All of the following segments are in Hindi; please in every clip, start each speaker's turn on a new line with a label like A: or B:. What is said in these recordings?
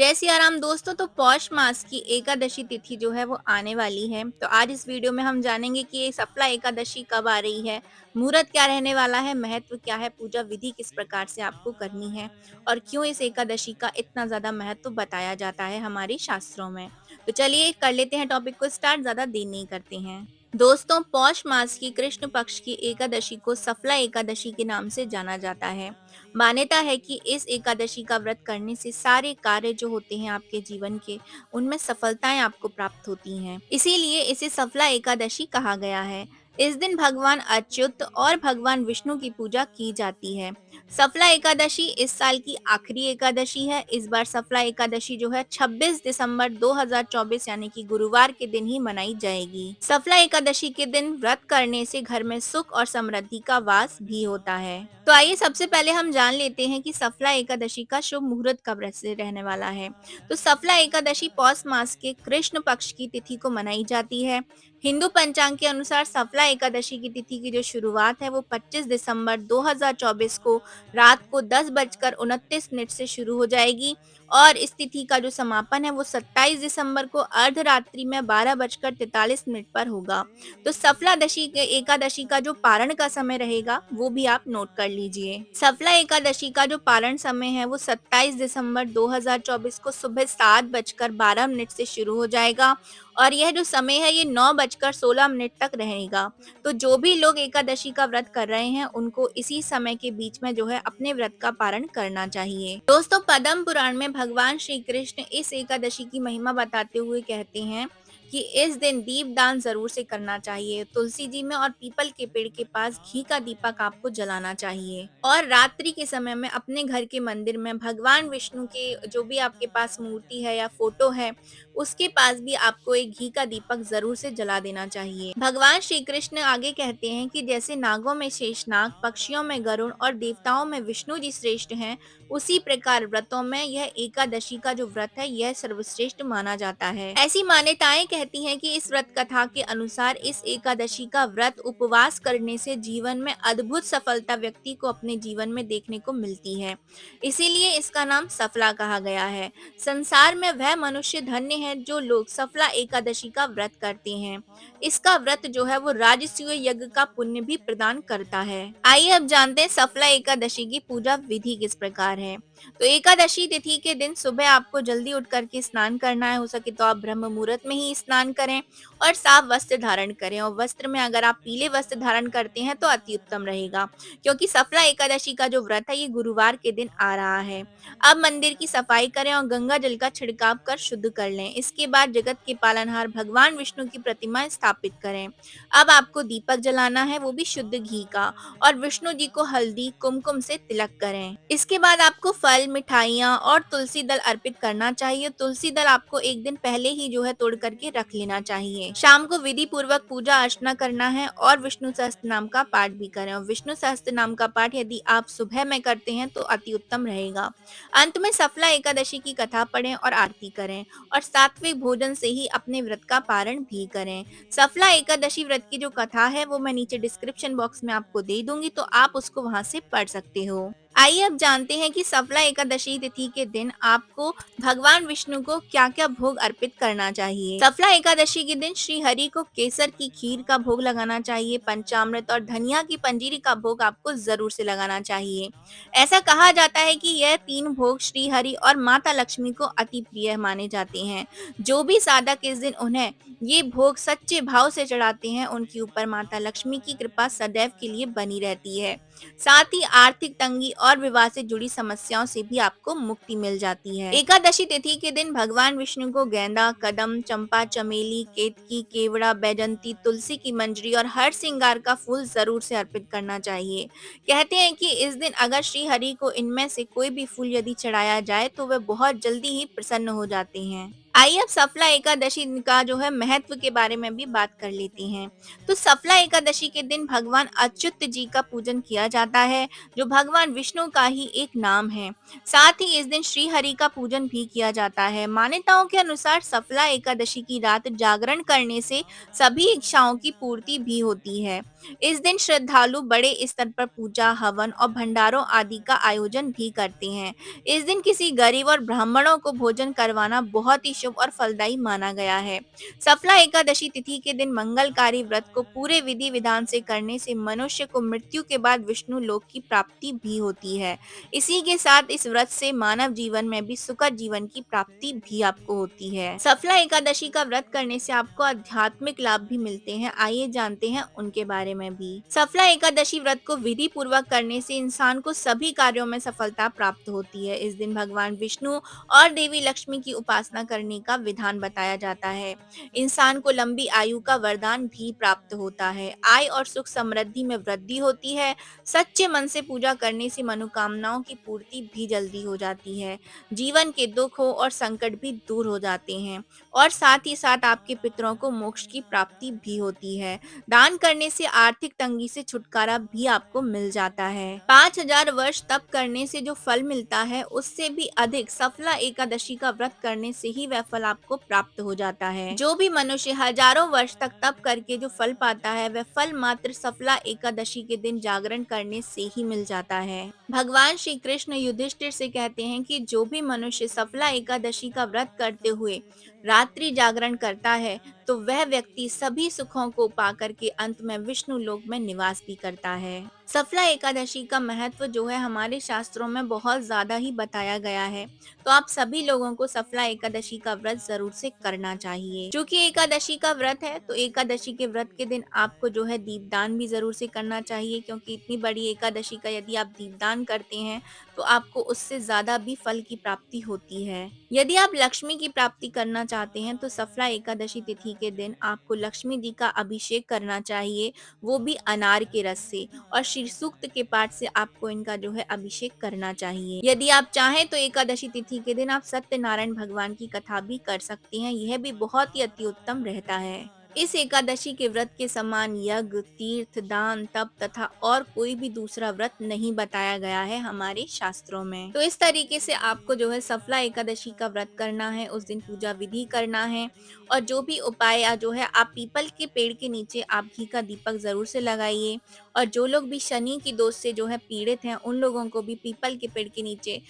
A: जय सिया राम दोस्तों। तो पौष मास की एकादशी तिथि जो है वो आने वाली है। तो आज इस वीडियो में हम जानेंगे कि ये सफला एकादशी कब आ रही है, मुहूर्त क्या रहने वाला है, महत्व क्या है, पूजा विधि किस प्रकार से आपको करनी है और क्यों इस एकादशी का इतना ज्यादा महत्व बताया जाता है हमारे शास्त्रों में। तो चलिए कर लेते हैं टॉपिक को स्टार्ट, ज्यादा देर नहीं करते हैं। दोस्तों, पौष मास की कृष्ण पक्ष की एकादशी को सफला एकादशी के नाम से जाना जाता है। मान्यता है कि इस एकादशी का व्रत करने से सारे कार्य जो होते हैं आपके जीवन के, उनमें सफलताएं आपको प्राप्त होती हैं। इसीलिए इसे सफला एकादशी कहा गया है। इस दिन भगवान अच्युत और भगवान विष्णु की पूजा की जाती है। सफला एकादशी इस साल की आखिरी एकादशी है। इस बार सफला एकादशी जो है 26 दिसंबर 2024 यानी कि गुरुवार के दिन ही मनाई जाएगी। सफला एकादशी के दिन व्रत करने से घर में सुख और समृद्धि का वास भी होता है। तो आइए सबसे पहले हम जान लेते हैं कि सफला एकादशी का शुभ मुहूर्त कब से रहने वाला है। तो सफला एकादशी पौष मास के कृष्ण पक्ष की तिथि को मनाई जाती है। हिंदू पंचांग के अनुसार सफला एकादशी की तिथि की जो शुरुआत है वो 25 दिसंबर 2024 को रात को 10:29 से शुरू हो जाएगी और इस तिथि का जो समापन है वो 27 दिसंबर को अर्धरात्रि में 12:43 पर होगा। तो सफलादशी के एकादशी का जो पारण का समय रहेगा वो भी आप नोट कर लीजिए। सफला एकादशी का जो पारण समय है वो 27 दिसंबर 2024 को सुबह 7:12 से शुरू हो जाएगा और यह जो समय है ये 9:16 तक रहेगा। तो जो भी लोग एकादशी का व्रत कर रहे हैं उनको इसी समय के बीच में जो है अपने व्रत का पारण करना चाहिए। दोस्तों, पद्म पुराण में भगवान श्री कृष्ण इस एकादशी की महिमा बताते हुए कहते हैं कि इस दिन दीप दान जरूर से करना चाहिए। तुलसी जी में और पीपल के पेड़ के पास घी का दीपक आपको जलाना चाहिए और रात्रि के समय में अपने घर के मंदिर में भगवान विष्णु के जो भी आपके पास मूर्ति है या फोटो है उसके पास भी आपको एक घी का दीपक जरूर से जला देना चाहिए। भगवान श्री कृष्ण आगे कहते हैं कि जैसे नागों में शेषनाग, पक्षियों में गरुड़ और देवताओं में विष्णु जी श्रेष्ठ हैं, उसी प्रकार व्रतों में यह एकादशी का जो व्रत है यह सर्वश्रेष्ठ माना जाता है। ऐसी मान्यताएं कहती हैं कि इस व्रत कथा के अनुसार इस एकादशी का व्रत उपवास करने से जीवन में अद्भुत सफलता व्यक्ति को अपने जीवन में देखने को मिलती है। इसीलिए इसका नाम सफला कहा गया है। संसार में वह मनुष्य धन्य है जो लोग सफला एकादशी का व्रत करते हैं। इसका व्रत जो है वो राजसूय यज्ञ का पुण्य भी प्रदान करता है। आइए अब जानते हैं सफला एकादशी की पूजा विधि किस प्रकार है। तो एकादशी तिथि के दिन सुबह आपको जल्दी उठ करके स्नान करना है। हो सके तो आप ब्रह्म मुहूर्त में ही स्नान करें और साफ वस्त्र धारण करें और वस्त्र में अगर आप पीले वस्त्र धारण करते हैं तो अति उत्तम रहेगा, क्योंकि सफला एकादशी का जो व्रत है ये गुरुवार के दिन आ रहा है। अब मंदिर की सफाई करें और गंगा जल का छिड़काव कर शुद्ध कर लें। इसके बाद जगत के पालनहार भगवान विष्णु की प्रतिमा स्थापित करें। अब आपको दीपक जलाना है, वो भी शुद्ध घी का, और विष्णु जी को हल्दी कुमकुम से तिलक करें। इसके बाद आपको फल, मिठाइयाँ और तुलसी दल अर्पित करना चाहिए। तुलसी दल आपको एक दिन पहले ही जो है तोड़ करके रख लेना चाहिए। शाम को विधि पूर्वक पूजा अर्चना करना है और विष्णु सहस्त्र नाम का पाठ भी करें और विष्णु सहस्त्र नाम का पाठ यदि आप सुबह में करते हैं तो अति उत्तम रहेगा। अंत में सफला एकादशी की कथा पढ़ें और आरती करें और सात्विक भोजन से ही अपने व्रत का पारण भी करें। सफला एकादशी व्रत की जो कथा है वो मैं नीचे डिस्क्रिप्शन बॉक्स में आपको दे दूंगी, तो आप उसको वहां से पढ़ सकते हो। आइए अब जानते हैं कि सफला एकादशी तिथि के दिन आपको भगवान विष्णु को क्या क्या भोग अर्पित करना चाहिए। सफला एकादशी के दिन श्री हरि को केसर की खीर का भोग लगाना चाहिए। पंचामृत और धनिया की पंजीरी का भोग आपको जरूर से लगाना चाहिए। ऐसा कहा जाता है कि यह तीन भोग श्री हरि और माता लक्ष्मी को अति प्रिय माने जाते हैं। जो भी साधक इस दिन उन्हें ये भोग सच्चे भाव से चढ़ाते हैं उनके ऊपर माता लक्ष्मी की कृपा सदैव के लिए बनी रहती है। साथ ही आर्थिक तंगी और विवाह से जुड़ी समस्याओं से भी आपको मुक्ति मिल जाती है। एकादशी तिथि के दिन भगवान विष्णु को गेंदा, कदम, चंपा, चमेली, केतकी, केवड़ा, बैजंती, तुलसी की मंजरी और हर श्रृंगार का फूल जरूर से अर्पित करना चाहिए। कहते हैं कि इस दिन अगर श्री हरि को इनमें से कोई भी फूल यदि चढ़ाया जाए तो वे बहुत जल्दी ही प्रसन्न हो जाते हैं। आइए अब सफला एकादशी का जो है महत्व के बारे में भी बात कर लेते हैं। तो सफला एकादशी के दिन भगवान अच्युत जी का पूजन किया जाता है, जो भगवान विष्णु का ही एक नाम है। साथ ही इस दिन श्री हरि का पूजन भी किया जाता है। मान्यताओं के अनुसार सफला एकादशी की रात जागरण करने से सभी इच्छाओं की पूर्ति भी होती है। इस दिन श्रद्धालु बड़े स्तर पर पूजा, हवन और भंडारों आदि का आयोजन भी करते हैं। इस दिन किसी गरीब और ब्राह्मणों को भोजन करवाना बहुत ही शुभ और फलदायी माना गया है। सफला एकादशी तिथि के दिन मंगलकारी व्रत को पूरे विधि विधान से करने से मनुष्य को मृत्यु के बाद विष्णु लोक की प्राप्ति भी होती है। इसी के साथ इस व्रत से मानव जीवन में भी सुखद जीवन की प्राप्ति भी आपको होती है। सफला एकादशी का व्रत करने से आपको आध्यात्मिक लाभ भी मिलते हैं। आइए जानते हैं उनके बारे में भी। सफला एकादशी व्रत को विधि पूर्वक करने से इंसान को सभी कार्यों में सफलता प्राप्त होती है। इस दिन भगवान विष्णु और देवी लक्ष्मी की उपासना करने का विधान बताया जाता है। इंसान को लंबी आयु का वरदान भी प्राप्त होता है। आय और सुख समृद्धि में वृद्धि होती है। सच्चे मन से पूजा करने से मनोकामनाओं की पूर्ति भी जल्दी हो जाती है। जीवन के दुख हो और संकट भी दूर हो जाते हैं और साथ ही साथ आपके पितरों को मोक्ष की प्राप्ति भी होती है। दान करने से आर्थिक तंगी से छुटकारा भी आपको मिल जाता है। 5000 वर्ष तप करने से जो फल मिलता है उससे भी अधिक सफला एकादशी का व्रत करने से ही वह फल आपको प्राप्त हो जाता है। जो भी मनुष्य हजारों वर्ष तक तप करके जो फल पाता है वह फल मात्र सफला एकादशी के दिन जागरण करने से ही मिल जाता है। भगवान श्री कृष्ण युधिष्ठिर से कहते हैं कि जो भी मनुष्य सफला एकादशी का व्रत करते हुए रात्रि जागरण करता है तो वह व्यक्ति सभी सुखों को पाकर के अंत में विष्णु लोक में निवास भी करता है। सफला एकादशी का महत्व जो है हमारे शास्त्रों में बहुत ज्यादा ही बताया गया है। तो आप सभी लोगों को सफला एकादशी का व्रत जरूर से करना चाहिए। क्योंकि एकादशी का व्रत है तो एकादशी के व्रत के दिन आपको जो है दीपदान भी जरूर से करना चाहिए, क्योंकि इतनी बड़ी एकादशी का यदि आप दीपदान करते हैं तो आपको उससे ज्यादा भी फल की प्राप्ति होती है। यदि आप लक्ष्मी की प्राप्ति करना चाहते हैं तो सफला एकादशी तिथि के दिन आपको लक्ष्मी जी का अभिषेक करना चाहिए, वो भी अनार के रस से, और श्री सूक्त के पाठ से आपको इनका जो है अभिषेक करना चाहिए। यदि आप चाहें तो एकादशी तिथि के दिन आप सत्यनारायण भगवान की कथा भी कर सकते हैं, यह भी बहुत ही अति उत्तम रहता है। इस एकादशी के व्रत के समान यज्ञ, तीर्थ, दान, तप तथा और कोई भी दूसरा व्रत नहीं बताया गया है हमारे शास्त्रों में। तो इस तरीके से आपको जो है सफला एकादशी का व्रत करना है, उस दिन पूजा विधि करना है और जो भी उपाय या जो है आप पीपल के पेड़ के नीचे आप घी का दीपक जरूर से लगाइए। और जो लोग भी शनि की दोष से जो है पीड़ित हैं उन लोगों को भी पीपल के पेड़ के नीचे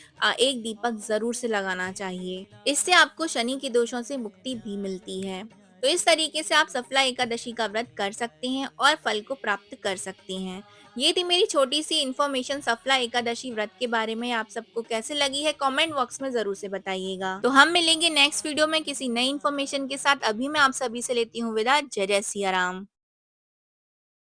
A: एक दीपक जरूर से लगाना चाहिए। इससे आपको शनि के दोषों से मुक्ति भी मिलती है। तो इस तरीके से आप सफला एकादशी का व्रत कर सकते हैं और फल को प्राप्त कर सकते हैं। ये थी मेरी छोटी सी इन्फॉर्मेशन सफला एकादशी व्रत के बारे में। आप सबको कैसे लगी है कमेंट बॉक्स में जरूर से बताइएगा। तो हम मिलेंगे नेक्स्ट वीडियो में किसी नई इन्फॉर्मेशन के साथ। अभी मैं आप सभी से लेती हूँ विदा। जय जय सिया राम।